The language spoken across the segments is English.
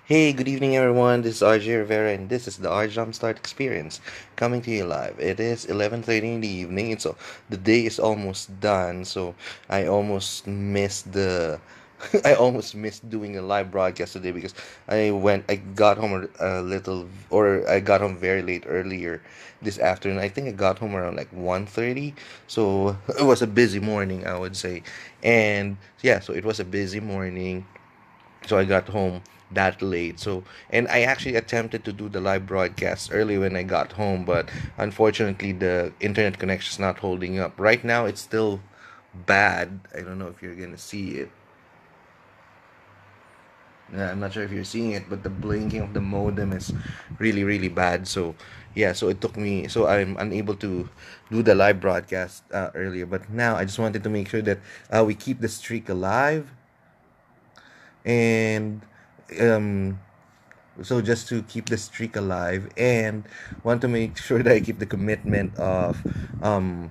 Hey, good evening, everyone. This is RJ Rivera, and this is the R Jumpstart Experience coming to you live. It is 11:30 in the evening. The day is almost done, so I almost missed the I almost missed doing a live broadcast today because I got home I got home very late earlier this afternoon. I think I got home around like 1:30, so it was a busy morning, I would say. And yeah, so it was a busy morning, so I got home that late. And I actually attempted to do the live broadcast early when I got home, but unfortunately, the internet connection is not holding up. Right now, it's still bad. I don't know if you're gonna see it. I'm not sure if you're seeing it, but the blinking of the modem is really, really bad. So, yeah, so it took me, so I'm unable to do the live broadcast earlier. But now I just wanted to make sure that we keep the streak alive and um so just to keep the streak alive and want to make sure that I keep the commitment of um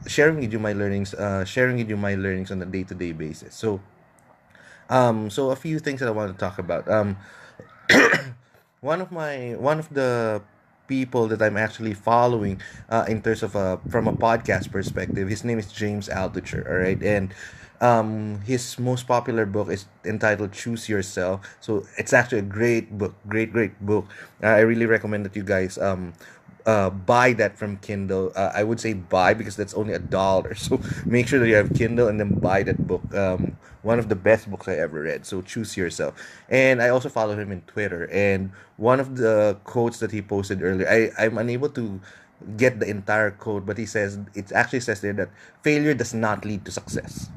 sharing with you my learnings on a day-to-day basis. So a few things that I want to talk about. One of the people that I'm actually following in terms of from a podcast perspective, his name is James Altucher. All right, and his most popular book is entitled Choose Yourself. So it's actually a great book, great book. I really recommend that you guys buy that from Kindle. I would say buy because that's only $1. So make sure that you have Kindle and then buy that book. One of the best books I ever read. So choose yourself. And I also follow him in Twitter. And one of the quotes that he posted earlier, I'm unable to get the entire quote, but it actually says there that failure does not lead to success.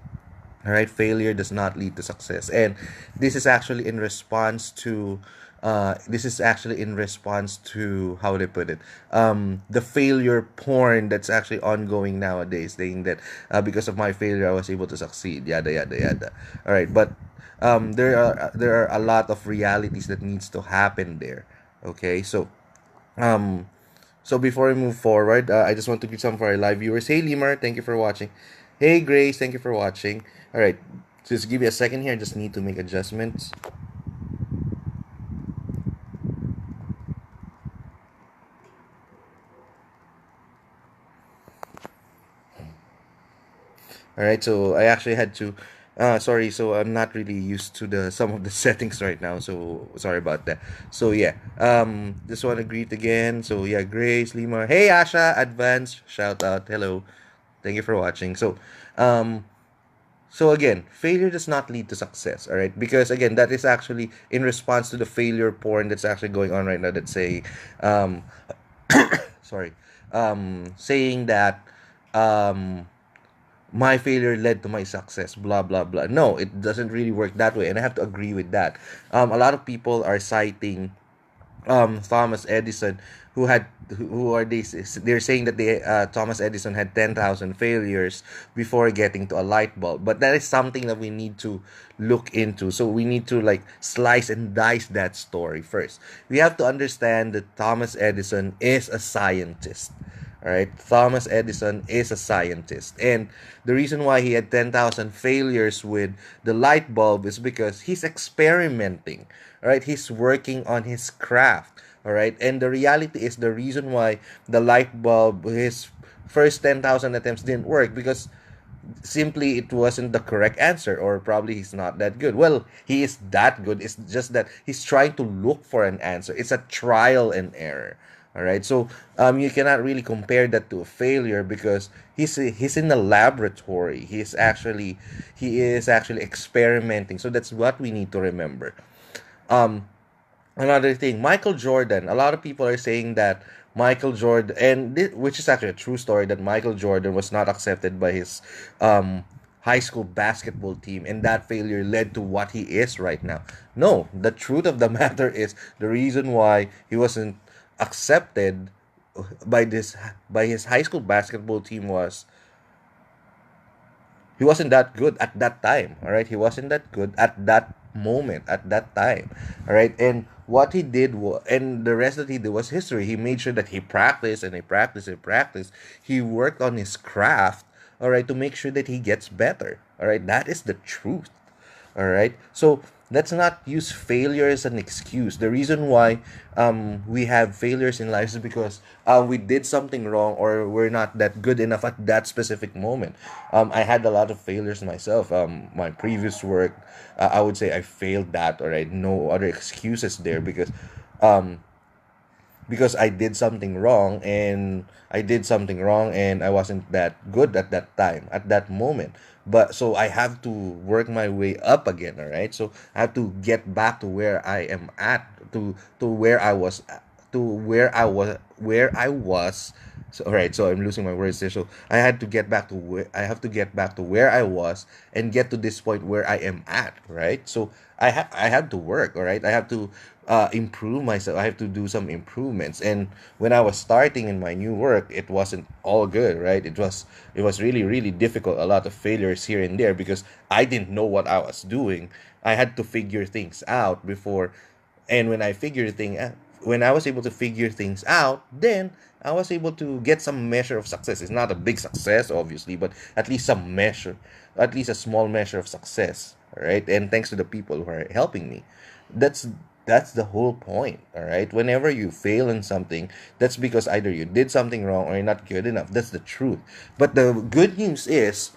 All right, failure does not lead to success, and this is actually in response to how they put it, the failure porn that's actually ongoing nowadays, saying that because of my failure I was able to succeed, yada yada yada. All right, but there are a lot of realities that needs to happen there. Okay, um so before we move forward, I just want to greet some of our live viewers. Hey Limar, thank you for watching. Hey Grace, thank you for watching. All right, just give me a second here. I just need to make adjustments. All right, so I actually had to. Sorry, so I'm not really used to the some of the settings right now. So sorry about that. So yeah, just want to greet again. So yeah, Grace, Limar. Hey Asha, advance shout out. Hello, thank you for watching. Um, So again, failure does not lead to success, all right? Because again, that is actually in response to the failure porn that's actually going on right now. That's say, um, sorry, saying that um, my failure led to my success, blah blah blah. No, it doesn't really work that way, and I have to agree with that. A lot of people are citing Thomas Edison, who are they're saying that Thomas Edison had 10,000 failures before getting to a light bulb, but that is something that we need to look into. So we need to like slice and dice that story first. We have to understand that Thomas Edison is a scientist. All right, Thomas Edison is a scientist, and the reason why he had 10,000 failures with the light bulb is because he's experimenting. All right, he's working on his craft. All right, and the reality is the reason why the light bulb, his first 10,000 attempts didn't work because simply it wasn't the correct answer, or probably he's not that good. Well, he is that good. It's just that he's trying to look for an answer. It's a trial and error. All right, so you cannot really compare that to a failure because he's in the laboratory. He is actually experimenting. So that's what we need to remember. um Another thing, Michael Jordan. A lot of people are saying that Michael Jordan, which is actually a true story, that Michael Jordan was not accepted by his high school basketball team, and that failure led to what he is right now. No, the truth of the matter is the reason why he wasn't accepted by his high school basketball team was he wasn't that good at that time. All right, he wasn't that good at that moment, at that time. All right, and what he did and the rest that he did was history. He made sure that he practiced and he practiced and practiced. He worked on his craft, all right, to make sure that he gets better. All right, that is the truth. All right, so let's not use failure as an excuse. The reason why we have failures in life is because we did something wrong, or we're not that good enough at that specific moment. I had a lot of failures myself. My previous work, I would say I failed that, or I no other excuses there, um, because I did something wrong and I wasn't that good at that time, at that moment. But so I have to work my way up again, all right? So I have to get back to where I am at, to where I was, where I was. So, all right, so I'm losing my words there. So I have to get back to where I was and get to this point where I am at, right? So I have to work, all right? I have to improve myself. I have to do some improvements. And when I was starting in my new work, it wasn't all good, right? It was really really difficult. A lot of failures here and there because I didn't know what I was doing. I had to figure things out before, and when I was able to figure things out, then I was able to get some measure of success. It's not a big success, obviously, but at least some measure, at least a small measure of success. All right, and thanks to the people who are helping me. That's that's the whole point. All right, whenever you fail in something, that's because either you did something wrong or you're not good enough. That's the truth. But the good news is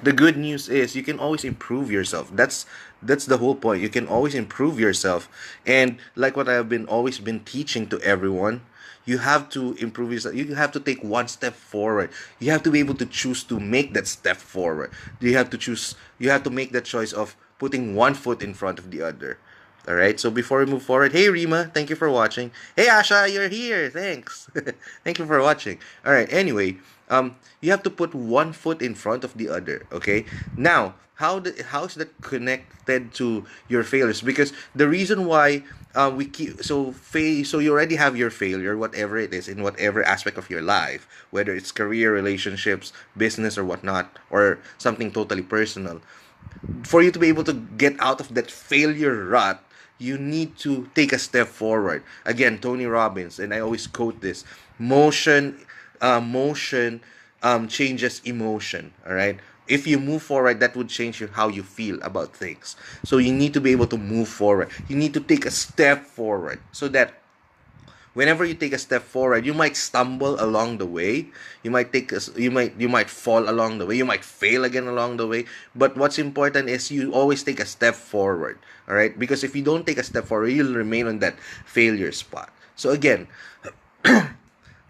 you can always improve yourself. That's the whole point. You can always improve yourself. And like what I've been always been teaching to everyone, you have to improve yourself. You have to take one step forward. You have to be able to choose to make that step forward. You have to make that choice of putting one foot in front of the other. All right. So before we move forward, hey Rima, thank you for watching. Hey Asha, you're here. Thanks. Thank you for watching. All right. Anyway, you have to put one foot in front of the other. Okay. Now, how is that connected to your failures? Because the reason why we keep so you already have your failure, whatever it is, in whatever aspect of your life, whether it's career, relationships, business, or whatnot, or something totally personal. For you to be able to get out of that failure rut, you need to take a step forward. Again, Tony Robbins, and I always quote this: motion changes emotion. All right. If you move forward, that would change how you feel about things. So you need to be able to move forward. You need to take a step forward so that whenever you take a step forward, you might stumble along the way. You might fall along the way. You might fail again along the way. But what's important is you always take a step forward. All right, because if you don't take a step forward, you'll remain on that failure spot. So again,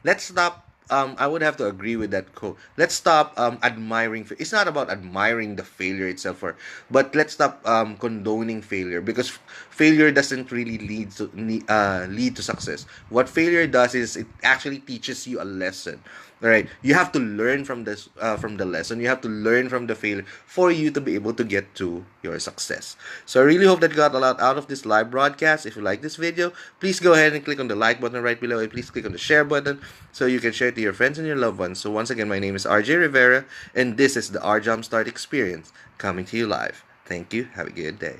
let's stop. I would have to agree with that quote. Let's stop admiring. It's not about admiring the failure itself, but let's stop condoning failure, because failure doesn't really lead to success. What failure does is it actually teaches you a lesson. All right, you have to learn from the lesson. You have to learn from the failure for you to be able to get to your success. So I really hope that you got a lot out of this live broadcast. If you like this video, please go ahead and click on the like button right below, and please click on the share button so you can share it to your friends and your loved ones. So once again, my name is RJ Rivera, and this is the R Jumpstart Experience coming to you live. Thank you. Have a good day.